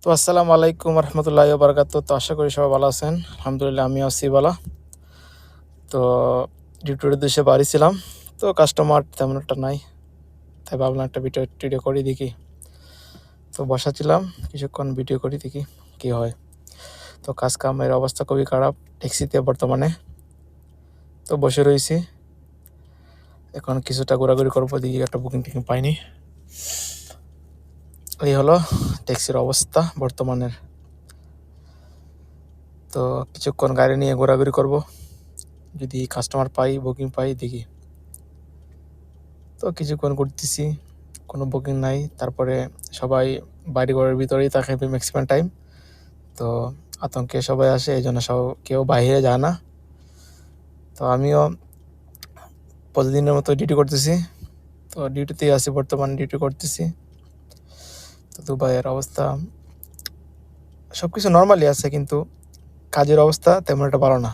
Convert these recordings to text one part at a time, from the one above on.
তো আসসালামু আলাইকুম রহমতুল্লাহি ওয়া বারাকাতুহু। তো আশা করি সবাই ভালো আছেন। আলহামদুলিল্লাহ আমিও আছি ভালো। তো ডিউটির উদ্দেশ্যে বাড়ি ছিলাম। তো কাস্টমার তেমন একটা নাই, তাই ভাবলাম একটা ভিডিও টিডিও করি দেখি। তো বসা ছিলাম, কিছুক্ষণ ভিডিও করি দেখি কী হয়। তো কাজ কামের অবস্থা খুবই খারাপ ট্যাক্সিতে বর্তমানে। তো বসে রয়েছি, এখন কিছুটা ঘোরাঘুরি করবো দেখি, একটা বুকিং টিকিং পাইনি। এই হলো ট্যাক্সির অবস্থা বর্তমানের। তো কিছুক্ষণ গাড়ি নিয়ে ঘোরাঘুরি করব, যদি কাস্টমার পাই বুকিং পাই দেখি। তো কিছুক্ষণ ঘুরতেছি, কোনো বুকিং নাই। তারপরে সবাই বাড়ি ঘরের ভিতরেই থাকে ম্যাক্সিমাম টাইম। তো আতঙ্কে সবাই আসে, এই জন্য কেউ বাইরে যায় না। তো আমিও প্রতিদিনের মতো ডিউটি করতেছি। তো ডিউটিতেই আছি, বর্তমান ডিউটি করতেছি। তো দুবাইয়ের অবস্থা সব কিছু নর্মালি আছে, কিন্তু কাজের অবস্থা তেমন একটা ভালো না।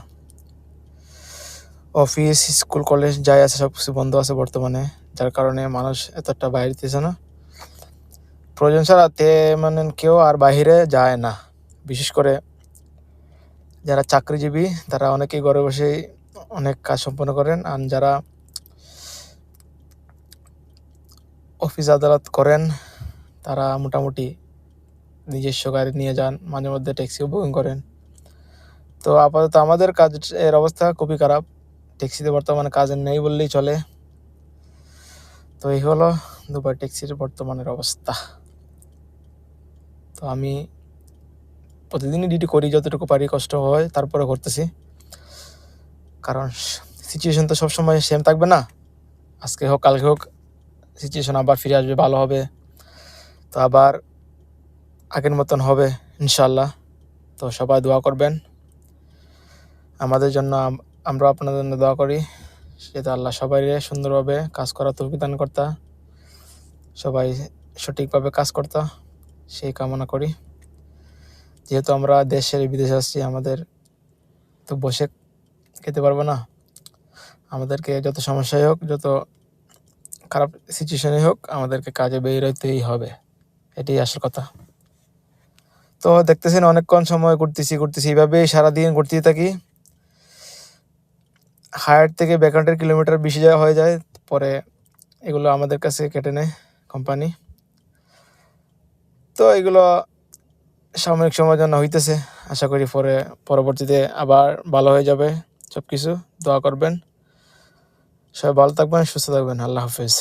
অফিস, স্কুল, কলেজ যাই আছে সব কিছু বন্ধ আছে বর্তমানে, যার কারণে মানুষ এতটা বাইরে দিতেছে না। প্রয়োজন ছাড়া মানে কেউ আর বাইরে যায় না। বিশেষ করে যারা চাকরিজীবী তারা অনেকেই ঘরে বসেই অনেক কাজ সম্পন্ন করেন, আর যারা অফিস আদালত করেন তারা মোটামুটি নিজস্ব গাড়ি নিয়ে যান, মাঝে মধ্যে ট্যাক্সিও বুকিং করেন। তো আপাতত আমাদের কাজের অবস্থা খুবই খারাপ, ট্যাক্সিতে বর্তমানে কাজ নেই বললেই চলে। তো এই হলো দুবাই ট্যাক্সির বর্তমানের অবস্থা। তো আমি প্রতিদিনই ডিউটি করি, যতটুকু পারি, কষ্ট হয় তারপরে করতেছি, কারণ সিচুয়েশন তো সবসময় সেম থাকবে না। আজকে হোক কালকে হোক সিচুয়েশন আবার ফিরে আসবে, ভালো হবে। তো আবার আগের মতন হবে ইনশাল্লাহ। তো সবাই দোয়া করবেন আমাদের জন্য, আমরা আপনাদের জন্য দোয়া করি, সেটা আল্লাহ সবাই সুন্দরভাবে কাজ করা তৌফিক দান করতা, সবাই সঠিকভাবে কাজ করতা, সেই কামনা করি। যেহেতু আমরা দেশের বিদেশে আসছি, আমাদের তো বসে খেতে পারবো না। আমাদেরকে যত সমস্যাই হোক, যত খারাপ সিচুয়েশনই হোক, আমাদেরকে কাজে বেরোতেই হবে, এটাই আসল কথা। তো দেখতেছেন অনেকক্ষণ সময় ঘুরতেছি এইভাবেই সারাদিন ঘুরতেই থাকি। হায়ার থেকে ব্যাকআউটের কিলোমিটার বেশি যাওয়া হয়ে যায়, পরে এগুলো আমাদের কাছে কেটে নেয় কোম্পানি। তো এগুলো সাময়িক সময়ের জন্য হইতেছে, আশা করি পরবর্তীতে আবার ভালো হয়ে যাবে সব কিছু। দোয়া করবেন, সবাই ভালো থাকবেন, সুস্থ থাকবেন। আল্লাহ হাফেজ।